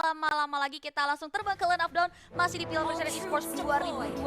lama-lama lagi kita langsung terbang ke Land of Dawn. Masih di Piala Presiden Esports 2022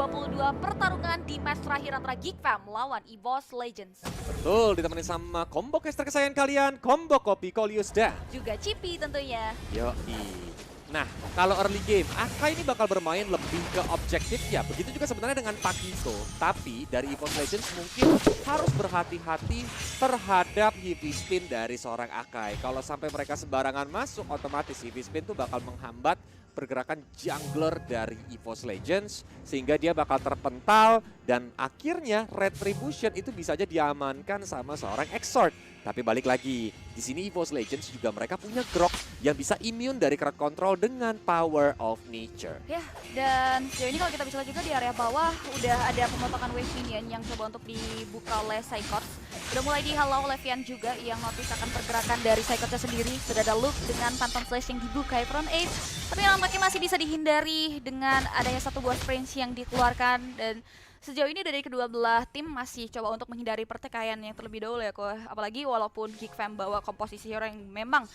pertarungan di match terakhir antara Geek Fam lawan EVOS Legends. Betul, ditemani sama combo caster kesayangan kalian, combo Kopi Kolius dan juga Cipi tentunya. Yoi. Nah, kalau early game, Aka ini bakal bermain lebih ke objektif ya. Begitu juga sebenarnya dengan Pakito. Tapi dari EVOS Legends mungkin harus berhati-hati terhadap heavy spin dari seorang Akai. Kalau sampai mereka sembarangan masuk, otomatis heavy spin tuh bakal menghambat pergerakan jungler dari EVOS Legends. Sehingga dia bakal terpental dan akhirnya Retribution itu bisa aja diamankan sama seorang Exort. Tapi balik lagi, di sini EVOS Legends juga mereka punya Grok yang bisa immune dari crowd control dengan power of nature. Ya, dan sejauh ini kalau kita bisa lihat juga di area bawah udah ada pemotongan wave minion yang coba untuk dibuka oleh Psychots. Udah mulai dihalau oleh Vian juga yang notice akan pergerakan dari Psychotsnya sendiri. Sudah ada Luke dengan Phantom Slash yang dibuka front 8. Tapi nampaknya masih bisa dihindari dengan adanya satu buah sprint yang dikeluarkan. Dan sejauh ini dari kedua belah tim masih coba untuk menghindari pertikaian yang terlebih dahulu ya. Apalagi walaupun Geek Fam bawa komposisi hero yang memang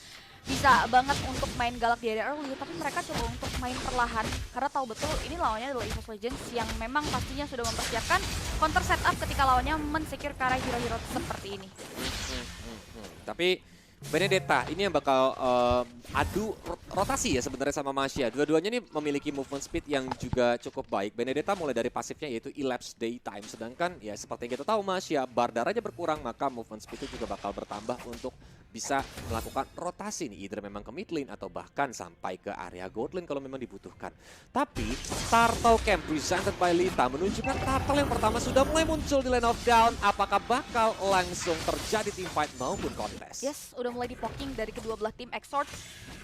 bisa banget untuk main galak di area early, tapi mereka coba untuk main perlahan karena tahu betul ini lawannya adalah EVOS Legends yang memang pastinya sudah mempersiapkan counter setup ketika lawannya mensecure ke arah hero-hero seperti ini. Tapi Benedetta ini yang bakal adu rotasi ya sebenarnya sama Masya. Dua-duanya ini memiliki movement speed yang juga cukup baik. Benedetta mulai dari pasifnya yaitu Elapse Daytime. Sedangkan ya seperti yang kita tahu Masya, Bardar aja berkurang maka movement speed itu juga bakal bertambah untuk bisa melakukan rotasi nih. Either memang ke mid lane atau bahkan sampai ke area gold lane kalau memang dibutuhkan. Tapi Turtle Camp presented by Lita menunjukkan Turtle yang pertama sudah mulai muncul di Land of Dawn. Apakah bakal langsung terjadi team fight maupun contest? Yes, udah mulai di-poking dari kedua belah tim. Exort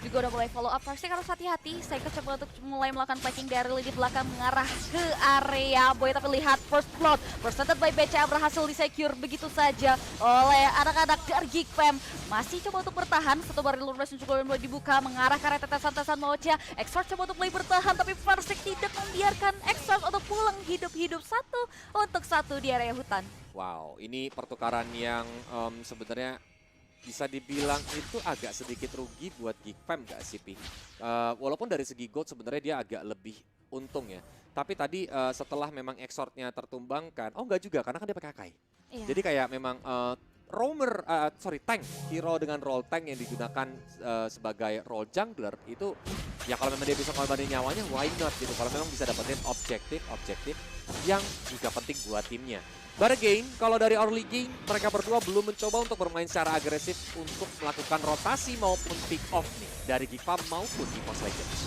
juga udah mulai follow up. First harus hati-hati. Saya coba untuk mulai melakukan flanking dari lini belakang mengarah ke area boy. Tapi lihat first blood presented by BCA berhasil di-secure begitu saja oleh anak-anak dari Geek Fam. Masih coba untuk bertahan. Satu baril lunas juga mulai dibuka mengarah ke area tetesan-tetesan Mocha. Exort coba untuk mulai bertahan tapi Farsik tidak membiarkan Exort untuk pulang hidup-hidup satu untuk satu di area hutan. Wow, ini pertukaran yang sebenarnya bisa dibilang itu agak sedikit rugi buat Geek Fam gak sih, Pi? Walaupun dari segi gold sebenarnya dia agak lebih untung ya. Tapi tadi setelah memang Exortnya tertumbangkan, oh enggak juga karena kan dia pakai Akai. Iya. Jadi kayak memang tank, hero dengan role tank yang digunakan sebagai role jungler itu ya kalau memang dia bisa mengorbanin nyawanya, why not gitu. Kalau memang bisa dapetin objektif yang juga penting buat timnya. But again, kalau dari early game, mereka berdua belum mencoba untuk bermain secara agresif untuk melakukan rotasi maupun pick off nih dari Geek Fam maupun EVOS Legends.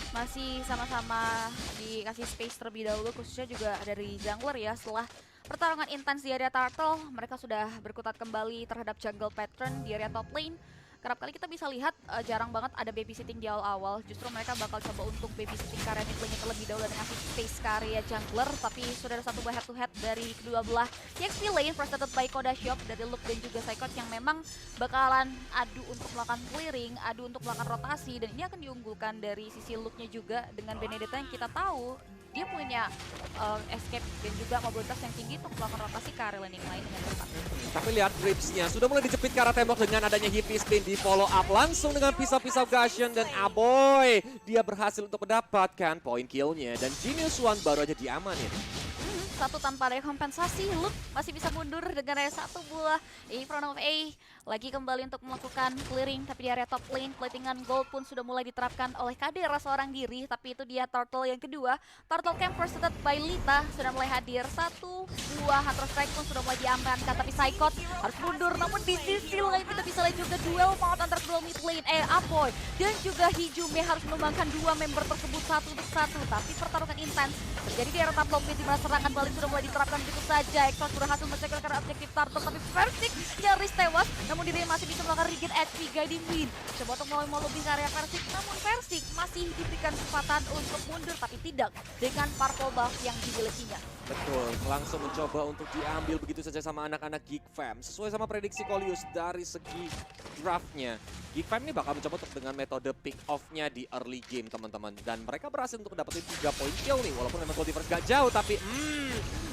Masih sama-sama dikasih space terlebih dahulu, khususnya juga dari jungler ya. Setelah pertarungan intens di area Turtle, mereka sudah berkutat kembali terhadap jungle pattern di area top lane. Kerap kali kita bisa lihat jarang banget ada babysitting di awal-awal. Justru mereka bakal coba untuk babysitting ke area mid lane terlebih dahulu dan ngasih space ke area jungler. Tapi sudah ada satu head to head dari kedua belah TXP lane presented by Koda Shop dari Luke dan juga Psychots yang memang bakalan adu untuk melakukan clearing, adu untuk melakukan rotasi. Dan ini akan diunggulkan dari sisi Luke-nya juga dengan Benedetta yang kita tahu dia punya escape dan juga mobilitas yang tinggi untuk melakukan rotasi ke area laning lain dengan cepat. Tapi lihat Ripsnya sudah mulai dijepit ke arah tembok dengan adanya heavy spin di follow up langsung dengan pisau-pisau Gusion dan Aboy. Dia berhasil untuk mendapatkan poin killnya dan Genius One baru aja diamanin. Satu tanpa ada kompensasi, Luke masih bisa mundur dengan area satu buah in front of A. Lagi kembali untuk melakukan clearing, tapi di area top lane, platingan gold pun sudah mulai diterapkan oleh Kadera seorang diri. Tapi itu dia Turtle yang kedua. Turtle Camp presented by Lita sudah mulai hadir. Satu buah Hunter Strike pun sudah mulai diamankan, tapi Psychot harus mundur. Namun di sisi lain kita bisa lihat juga duel maut antara kedua mid lane, Apoy dan juga Hijume harus menumbangkan dua member tersebut satu untuk satu. Tapi pertarungan intens terjadi di area top lane di mana serangan balik sudah mulai diterapkan begitu saja. Exhaust berhasil mencegah karena objektif Turtle, tapi Versik nyaris tewas. Namun dirinya masih bisa melakukan Rigid HP guiding win. Coba untuk mau lebih ke area Versik, namun Versik masih diberikan kesempatan untuk mundur, tapi tidak dengan purple buff yang dimilikinya. Betul, langsung mencoba untuk diambil begitu saja sama anak-anak Geek Fam. Sesuai sama prediksi Kolius dari segi draftnya, Geek Fam ini bakal mencoba untuk dengan metode pick off-nya di early game teman-teman. Dan mereka berhasil untuk dapetin 3 poin kill nih, walaupun memang Goldivers gak jauh, tapi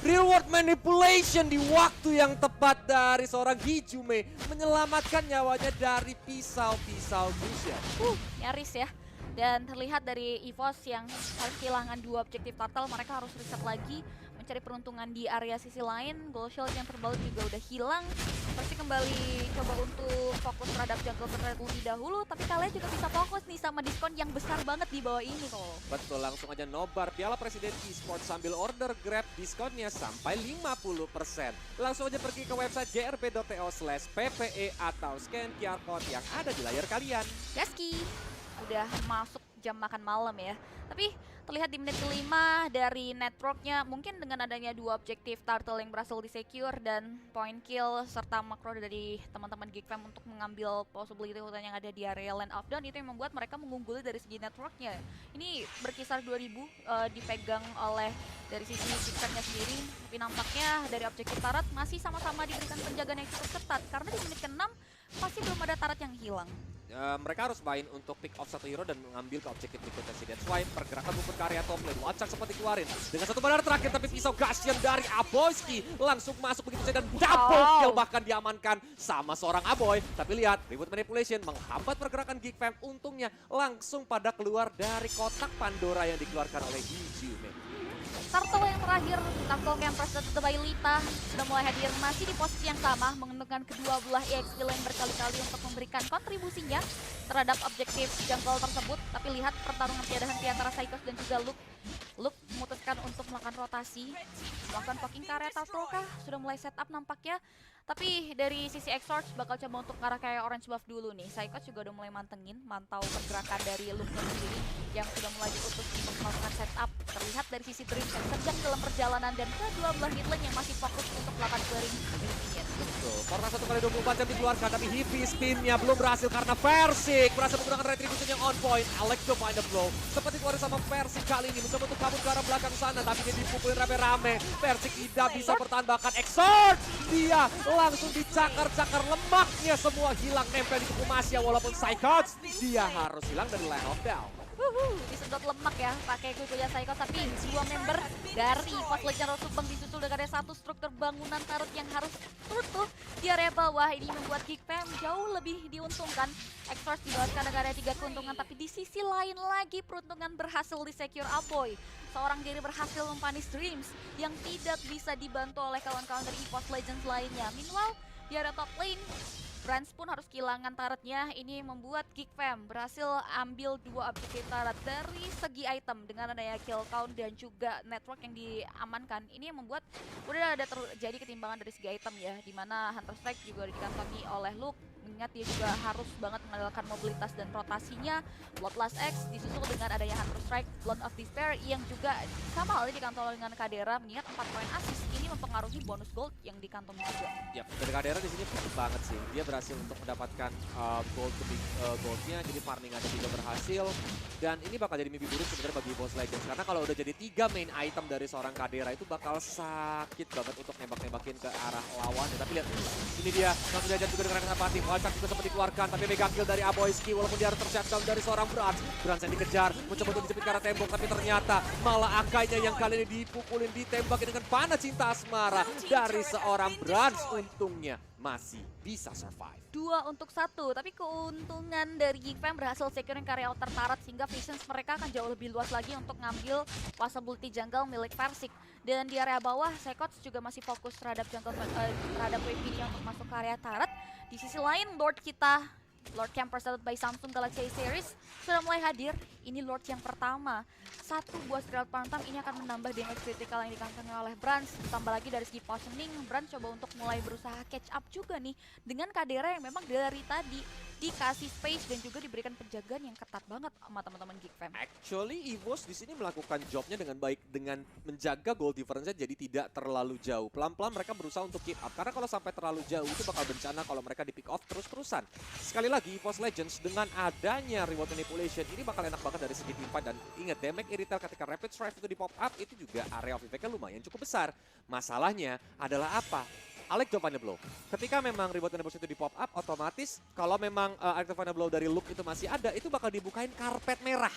real world manipulation di waktu yang tepat dari seorang Hijume menyelamatkan nyawanya dari pisau-pisau Gusion. Nyaris ya. Dan terlihat dari EVOS yang harus kehilangan 2 objektif turtle, mereka harus reset lagi, mencari peruntungan di area sisi lain. Gold shield yang terbalut juga udah hilang. Pasti kembali coba untuk fokus terhadap jungle turret lebih dahulu, tapi kalian juga bisa fokus nih sama diskon yang besar banget di bawah ini kok. Betul, langsung aja nobar Piala Presiden Esports sambil order Grab diskonnya sampai 50%. Langsung aja pergi ke website jrp.to/ppe atau scan QR code yang ada di layar kalian. Gaski udah masuk jam makan malam ya. Tapi terlihat di menit kelima dari networknya mungkin dengan adanya 2 objektif turtle yang berhasil di-secure dan point kill serta makro dari teman-teman Geekfam untuk mengambil possibility hutan yang ada di area land of dawn, itu yang membuat mereka mengungguli dari segi networknya. Ini berkisar 2000 dipegang oleh dari sisi Geekfamnya sendiri, tapi nampaknya dari objektif turret masih sama-sama diberikan penjagaan yang cukup ketat karena di menit ke-6 pasti belum ada turret yang hilang. Mereka harus main untuk pick off satu hero dan mengambil ke objektif berikutnya sih. That's why pergerakan movement ke area top lane. Wacak sempat dikeluarin dengan satu bandar terakhir, tapi pisau Gashian dari Aboyski langsung masuk begitu saja dan double kill bahkan diamankan sama seorang Aboy. Tapi lihat, reboot manipulation menghambat pergerakan Geekfam. Untungnya langsung pada keluar dari kotak Pandora yang dikeluarkan oleh Hijime. Turtle yang terakhir, Turtle Campers dan by Lita sudah mulai hadir masih di posisi yang sama, menguntungkan kedua belah EXP lane berkali-kali untuk memberikan kontribusinya terhadap objektif jungle tersebut. Tapi lihat pertarungan tiada henti antara Saikos dan juga Luke. Luke memutuskan untuk melakukan rotasi, melakukan poking ke area Turtle kah? Sudah mulai setup nampaknya. Tapi dari sisi Exorch bakal coba untuk arah kayak orange buff dulu nih. Saikos juga udah mulai mantau pergerakan dari Luke sendiri yang sudah mulai diutus untuk melakukan setup. Terlihat dari sisi Dream yang sedang dalam perjalanan dan kedua belah mid lane yang masih fokus untuk melakukan clearing dari minion. Betul, karena 1 kali 24 jam dikeluarkan, tapi Hippie spinnya belum berhasil karena Versik berhasil menggunakan retribution yang on point. Alex to find the blow, seperti keluar sama Versik kali ini mencoba untuk kabur ke arah belakang sana, tapi dia dipukulin rame-rame. Versik tidak bisa bertahan, bahkan Exort dia langsung dicakar-cakar, lemaknya semua hilang nempel di tubuh Masya, walaupun Psychots dia harus hilang dari line of down. Disedot lemak ya pakai kukunya Saiko, tapi 2 member dari Fast Legend Subang disusul dengan ada 1 struktur bangunan turret yang harus runtuh di area bawah. Ini membuat Geekfam jauh lebih diuntungkan. Exorc dibawaskan dengan ada 3 keuntungan, tapi di sisi lain lagi peruntungan berhasil di secure Aboy. Seorang diri berhasil mempanis Dreams yang tidak bisa dibantu oleh kawan-kawan dari EVOS Legends lainnya. Meanwhile di area top lane Brands pun harus kehilangan turretnya. Ini membuat Geekfam berhasil ambil 2 objektif turret dari segi item dengan adanya kill count dan juga network yang diamankan. Ini yang membuat udah ada terjadi ketimbangan dari segi item ya, dimana Hunter Strike juga dikantongi oleh Luke. Mengingat dia juga harus banget mengandalkan mobilitas dan rotasinya. Bloodlust X disusul dengan adanya Hunter Strike, Blood of Despair yang juga sama halnya dikantongi dengan Kadera. Mengingat 4 poin assist ini mempengaruhi bonus gold yang dikantongi juga. Yap, dari Kadera di sini bagus banget sih. Dia berhasil untuk mendapatkan goldnya, jadi farmingannya juga berhasil. Dan ini bakal jadi mimpi buruk sebenarnya bagi EVOS Legends, karena kalau udah jadi 3 main item dari seorang Kadera itu bakal sakit banget untuk nembak-nembakin ke arah lawan. Tapi lihat, ini dia langsung diajar juga dengan Renapati. Wacak juga sempat dikeluarkan, tapi mega kill dari Aboyski walaupun dia harus tershutdown dari seorang Brans. Brans yang dikejar, mencoba untuk dijepit ke arah tembok, tapi ternyata malah Akainya yang kali ini dipukulin, ditembak dengan panah cinta asmara dari seorang Brans. Untungnya masih bisa survive. 2 untuk 1, tapi keuntungan dari Geekfam berhasil securing karya outer turret sehingga visions mereka akan jauh lebih luas lagi untuk ngambil possibility jungle milik Versik. Dan di area bawah, Sekots juga masih fokus terhadap jungle terhadap wave ini untuk masuk ke area turret. Di sisi lain, Lord kita, Lord Camper started by Samsung Galaxy A Series sudah mulai hadir. Ini Lord yang pertama. 1 buah Stealth Phantom ini akan menambah damage critical yang dikantongi oleh Brands. Ditambah lagi dari segi positioning, Brands coba untuk mulai berusaha catch up juga nih dengan Kadera yang memang dari tadi dikasih space dan juga diberikan penjagaan yang ketat banget sama teman-teman Geekfam. Actually, EVOS di sini melakukan jobnya dengan baik dengan menjaga goal difference-nya jadi tidak terlalu jauh. Pelan-pelan mereka berusaha untuk keep up, karena kalau sampai terlalu jauh itu bakal bencana kalau mereka di pick off terus-terusan. Sekali lagi, EVOS Legends dengan adanya reward manipulation ini bakal enak banget dari segi teamfight. Dan ingat, damage irrital ketika Rapid Strife itu di pop up itu juga area of effect-nya lumayan cukup besar. Masalahnya adalah apa? Alex to find the blow. Ketika memang reward manipulation itu di pop up, otomatis kalau memang Alex to find the blow dari Luke itu masih ada, itu bakal dibukain karpet merah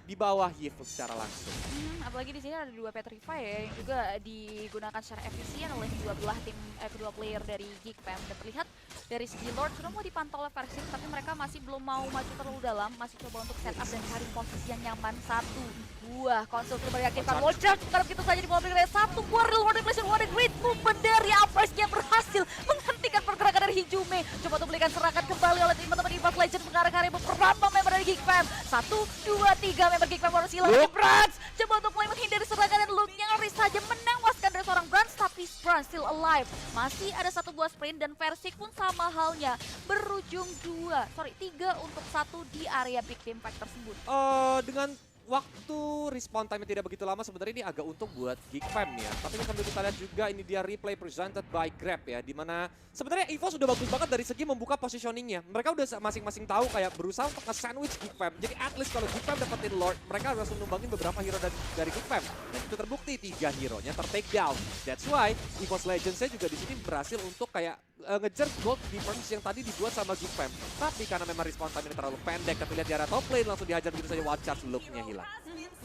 di bawah Yifut secara langsung. Apalagi di sini ada 2 Petrify ya yang juga digunakan secara efisien oleh kedua belah tim kedua player dari Geekfam. Dan terlihat dari segi Lord sudah mau dipantau oleh Versik, tapi mereka masih belum mau maju terlalu dalam, masih coba untuk setup dan cari posisi yang nyaman. Satu buah konsol sudah meyakinkan Wojak, karena begitu saja di bawah dari satu buah real world replacement. What a great movement dari Uprise yang berhasil menghentikan pergerakan dari Hijume. Coba untuk berikan serangan kembali oleh teman-teman di Evox Legends mengarah ke area beberapa member dari Geek Fam. 1, 2, 3 member Geek Fam harus hilang dari Brans. Coba untuk mulai menghindari serangan dan Luke yang nyaris saja menewaskan dari seorang Brans, tapi Brans still alive. Masih ada satu buah sprint dan Versik pun sama halnya berujung 3 untuk 1 di area Big Team Fight tersebut. Dengan waktu respawn time tidak begitu lama, sebenarnya ini agak untung buat Geek Fam ya. Tapi sambil kita lihat juga ini dia replay presented by Grab ya, dimana sebenarnya EVOS sudah bagus banget dari segi membuka positioningnya. Mereka udah masing-masing tahu kayak berusaha untuk nge-sandwich Geek Fam. Jadi at least kalau Geek Fam dapetin Lord, mereka harus numbangin beberapa hero dari Geek Fam. Dan itu terbukti 3 hero-nya ter-take down. That's why EVOS Legends-nya juga di sini berhasil untuk kayak ngejar gold defense yang tadi dibuat sama Geek Fam. Tapi karena memang respawn time ini terlalu pendek, tapi lihat di area top lane langsung dihajar begitu saja, one charge, look-nya hilang.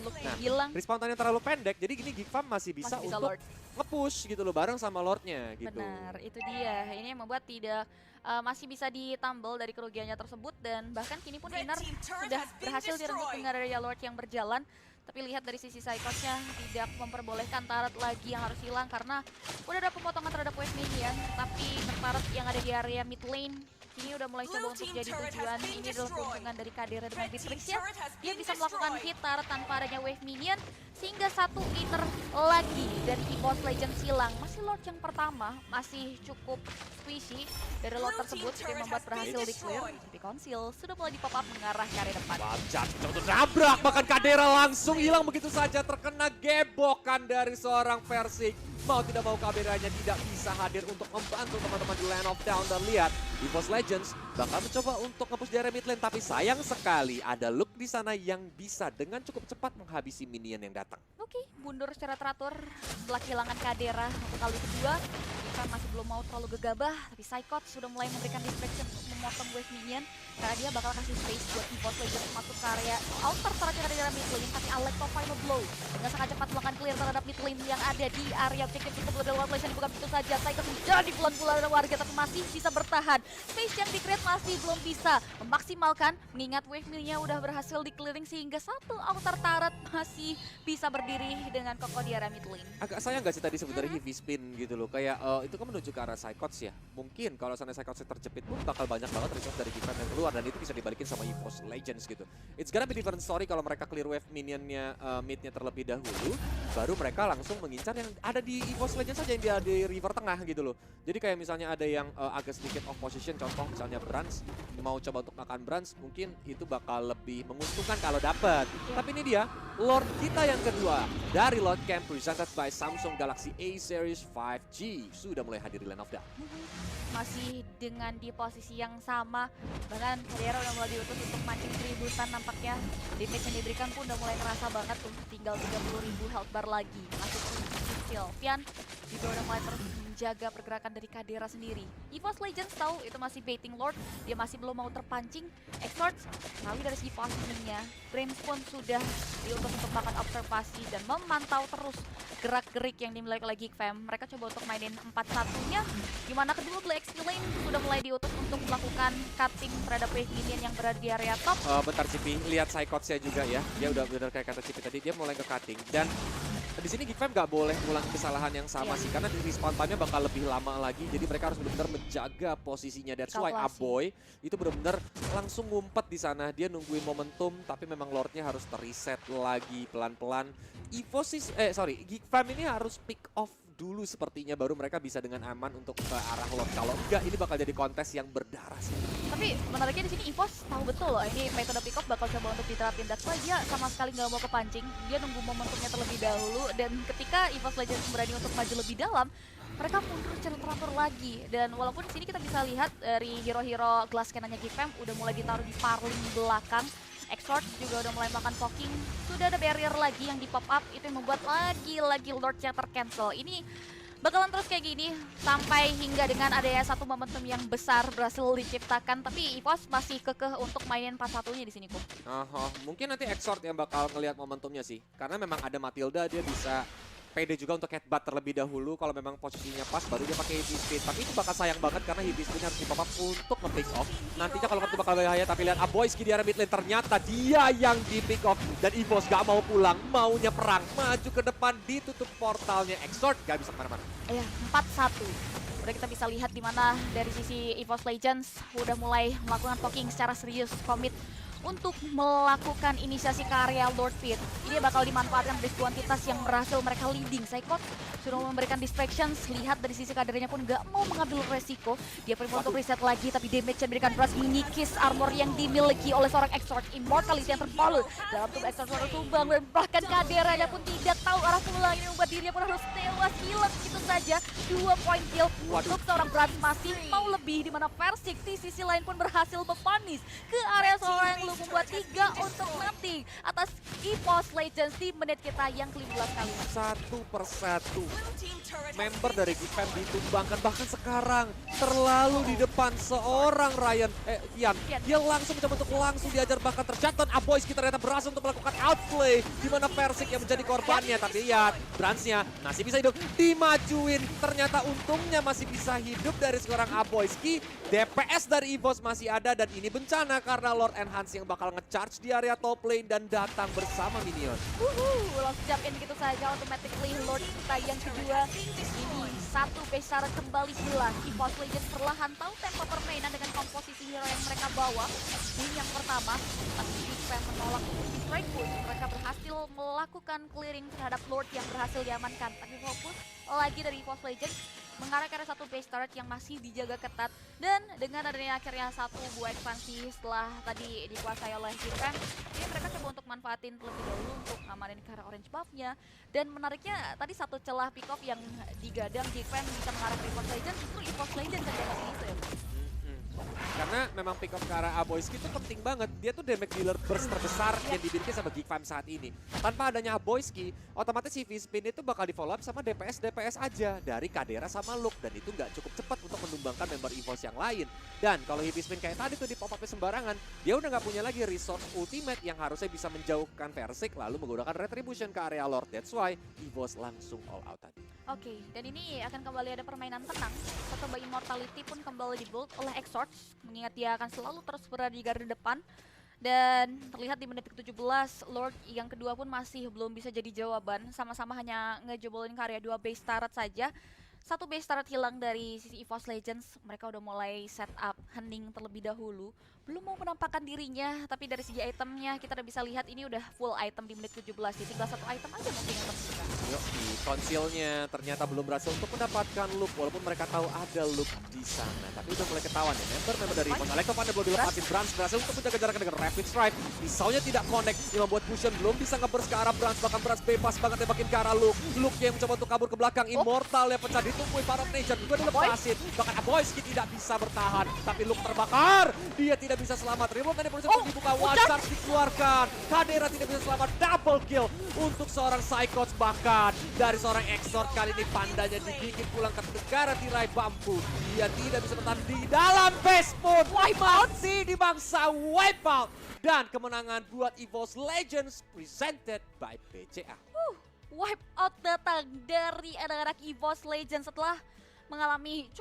Look-nya hilang. Respawn time-nya terlalu pendek, jadi gini Geek Fam masih bisa untuk Lord nge-push gitu loh bareng sama Lord-nya gitu. Benar, itu dia. Ini yang membuat tidak masih bisa ditambal dari kerugiannya tersebut, dan bahkan kini pun Inner sudah berhasil direnggut dengan area Lord yang berjalan. Tapi lihat dari sisi Psychos-nya tidak memperbolehkan Turret lagi yang harus hilang karena udah ada pemotongan terhadap wave minion. Tapi Turret yang ada di area mid lane ini udah mulai coba untuk jadi tujuan. Ini adalah keuntungan dari Kadira dengan Beatrix ya. Dia bisa melakukan hit Turret tanpa adanya wave minion, sehingga satu Inner lagi dan EVOS Legends hilang. Masih Lord yang pertama masih cukup squishy dari Lord tersebut, yang membuat berhasil di clear. Tapi Conceal sudah mulai di-pop up mengarah ke area depan. Wajah untuk nabrak, bahkan Kadera langsung hilang begitu saja, terkena gebokan dari seorang Versik. Mau tidak mau Kaderanya tidak bisa hadir untuk membantu teman-teman di Land of Down. Dan lihat, EVOS Legends bakal mencoba untuk nge-push di area mid lane, tapi sayang sekali ada Luke di sana yang bisa dengan cukup cepat menghabisi minion yang datang. Oke, mundur secara teratur setelah kehilangan Kadera untuk kali kedua. Ivan masih belum mau terlalu gegabah, tapi Psychot sudah mulai memberikan distraction untuk memotong wave minion karena dia bakal kasih space buat EVOS Legends masuk ke area outer turret yang ada di area mid lane. Tapi Alekto final blow dengan sangat cepat melakukan clear terhadap mid lane yang ada di area objektif itu. Dari luar place yang dibuka begitu saja, Psychot menjadi bulan-bulan warga tapi masih bisa bertahan. Space yang di-create masih belum bisa memaksimalkan, mengingat wave minion udah berhasil di-clearing sehingga satu outer turret masih bisa berdiri dengan kokoh di area mid lane. Agak sayang gak sih tadi sebenarnya heavy spin gitu loh, kayak itu kan menuju ke arah Psychots ya. Mungkin kalau sana Psychots terjepit pun bakal banyak banget resource dari Geek Fam yang keluar, dan itu bisa dibalikin sama EVOS Legends gitu. It's gonna be different story kalau mereka clear wave minionnya midnya terlebih dahulu, baru mereka langsung mengincar yang ada di EVOS Legends saja yang dia di river tengah gitu loh. Jadi kayak misalnya ada yang agak sedikit off position, contoh misalnya Brans mau coba untuk makan Brans, mungkin itu bakal lebih menguntungkan kalau dapat. Tapi ini dia Lord kita yang kedua dari Lord Camp presented by Samsung Galaxy A Series 5G sudah mulai hadir di Land of Down. Masih dengan di posisi yang sama, bahkan Kadera udah mulai diutus untuk mancing keributan nampaknya. Damage yang diberikan pun udah mulai kerasa banget tuh, tinggal 30.000 health bar lagi. Masuk kecil. Pian juga udah mulai terus menjaga pergerakan dari Kadera sendiri. EVOS Legends tahu itu masih baiting Lord, dia masih belum mau terpancing. Exort, tapi dari segi posisinya, Brains pun sudah diutus untuk melakukan observasi dan memantau terus gerak-gerik yang dimiliki oleh Geek Fam. Mereka coba untuk mainin 4-1-nya, dimana kedua Blue XP Lane sudah mulai diutus untuk melakukan cutting terhadap wave minion yang berada di area top. Bentar Cipi, lihat Psychots-nya juga ya. Dia udah benar kayak kata Cipi tadi, dia mulai ke cutting. Dan di sini Geek Fam nggak boleh ngulang kesalahan yang sama sih, karena di respawn time-nya bakal lebih lama lagi. Jadi mereka harus benar-benar menjaga posisinya. That's why Aboy itu benar-benar langsung ngumpet di sana. Dia nungguin momentum, tapi memang Lord-nya harus ter-reset lagi pelan-pelan. Geek Fam ini harus pick off dulu sepertinya, baru mereka bisa dengan aman untuk ke arah Lord. Kalau enggak, ini bakal jadi kontes yang berdarah sih. Tapi menariknya di sini EVOS tahu betul loh ini metode pick off bakal coba untuk diterapin. That's why dia sama sekali nggak mau kepancing. Dia nunggu momentumnya terlebih dahulu, dan ketika EVOS Legends berani untuk maju lebih dalam, mereka mundur secara teratur lagi. Dan walaupun di sini kita bisa lihat dari hero-hero glass cannon-nya Geek Fam udah mulai ditaruh di paling belakang. Exort juga udah mulai makan poking. Sudah ada barrier lagi yang di pop up, itu yang membuat lagi-lagi Lord-nya tercancel. Ini bakalan terus kayak gini sampai hingga dengan adanya satu momentum yang besar berhasil diciptakan. Tapi EVOS masih kekeh untuk mainin 4-1-nya di sini, Kum. Mungkin nanti Exort yang bakal ngelihat momentumnya sih, karena memang ada Matilda, dia bisa pede juga untuk headbutt terlebih dahulu. Kalau memang posisinya pas, baru dia pakai heavy speed. Tapi itu bakal sayang banget karena heavy speed harus di-pop up untuk nge-pick off. Nantinya kalau itu bakal bahaya, tapi lihat Aboyski di area mid lane. Ternyata dia yang di-pick off. Dan EVOS gak mau pulang, maunya perang. Maju ke depan, ditutup portalnya. Exort gak bisa kemana-mana. Ya, 4-1. Udah kita bisa lihat di mana dari sisi EVOS Legends udah mulai melakukan poking secara serius, komit untuk melakukan inisiasi ke area Lord Pit. Ini bakal dimanfaatkan dari kuantitas yang berhasil mereka leading. Saikot sudah memberikan distractions, lihat dari sisi kadernya pun nggak mau mengambil resiko. Dia perlu untuk reset lagi, tapi damage yang diberikan beras menyikis armor yang dimiliki oleh seorang Exort. Immortality yang terbalut dalam tubuh Exort sudah tumbang, dan bahkan kadernya pun tidak tahu arah pulang. Ini membuat dirinya pun harus tewas, hilang gitu saja. 2 point kill untuk seorang Brans, masih mau lebih, di mana Versik di sisi lain pun berhasil memponis ke area seorang yang membuat 3 untuk nothing atas EVOS Legends di menit kita yang ke-15 kali. Satu persatu member dari Gfam ditumbangkan, bahkan sekarang terlalu di depan seorang Ian. Dia langsung mencoba untuk langsung diajar, bahkan terjatuh. Aboyski ternyata berhasil untuk melakukan outplay, di mana Versik yang menjadi korbannya. Tapi lihat, Bransnya masih bisa hidup, dimajuin. Ternyata untungnya masih bisa hidup dari seorang Aboyski. DPS dari EVOS masih ada, dan ini bencana karena Lord Enhance yang bakal nge-charge di area top lane dan datang bersama minion. Langsung jump in gitu saja, automatically Lord kita yang kedua. Ini satu base syarat kembali hilang. EVOS Legends perlahan tahu tempo permainan dengan komposisi hero yang mereka bawa. Ini yang pertama, tapi Gfam menolak untuk di strike pun. Mereka berhasil melakukan clearing terhadap Lord yang berhasil diamankan. Tapi fokus lagi dari EVOS Legends mengarah ke arah satu base turret yang masih dijaga ketat. Dan dengan adanya akhirnya satu buah ekspansi setelah tadi dikuasai oleh Gfam, ini mereka coba untuk manfaatin terlebih dahulu untuk ngamanin ke arah orange buff-nya. Dan menariknya tadi satu celah pick off yang digadang Gfam bisa mengarah ke EVOS Legends, justru EVOS Legends yang dapat ini ya. Karena memang pick off ke arah Aboyski itu penting banget. Dia tuh damage dealer burst terbesar yang dimiliki sama Gfam saat ini. Tanpa adanya Aboyski, otomatis si V-Spin itu bakal di follow up sama DPS aja dari Kadera sama Luke. Dan itu nggak cukup cepat untuk menumbangkan member EVOS yang lain. Dan kalau V-Spin kayak tadi tuh di pop up sembarangan, dia udah nggak punya lagi resource ultimate yang harusnya bisa menjauhkan Versik lalu menggunakan Retribution ke area Lord. That's why EVOS langsung all out tadi. Oke, dan ini akan kembali ada permainan tenang. Satu by Immortality pun kembali dibuild oleh Exort, mengingat dia akan selalu terus berada di garda depan. Dan terlihat di menit ke-17, Lord yang kedua pun masih belum bisa jadi jawaban. Sama-sama hanya ngejebolin karya 2 base turret saja. Satu base turret hilang dari sisi EVOS Legends. Mereka udah mulai set up hening terlebih dahulu. Belum mau menampakkan dirinya, tapi dari segi itemnya kita udah bisa lihat ini udah full item di menit ke-17. Jadi tinggal satu item aja mungkin yang tersisa. Yuk, di konsilnya ternyata belum berhasil untuk mendapatkan Luke, walaupun mereka tahu ada Luke di sana. Tapi udah mulai ketahuan ya, member dari EVOS. Electofan belum dilepasin, Brans berhasil untuk menjaga jarak dengan Rapid Strike. Pisaunya tidak connect, yang membuat Fusion belum bisa nge-burst ke arah Brans. Bahkan Brans bebas banget tembakin ke arah Luke. Luke yang mencoba untuk kabur ke belakang, Immortal yang pecah ditumpuin Power of Nature juga dilepasin. Bahkan Aboyski tidak bisa bertahan, tapi Luke terbakar. Dia tidak bisa selamat. Remote tadi polisi untuk dibuka, One Charge dikeluarkan. Kadera tidak bisa selamat, double kill untuk seorang Psychots. Bahkan dari seorang Exort kali ini pandanya dibikin pulang ke negara tirai bambu. Dia tidak bisa bertahan di dalam base pun. Wipeout sih di bangsa Wipeout. Dan kemenangan buat EVOS Legends presented by BCA. Wipeout datang dari anak-anak EVOS Legends setelah mengalami cukup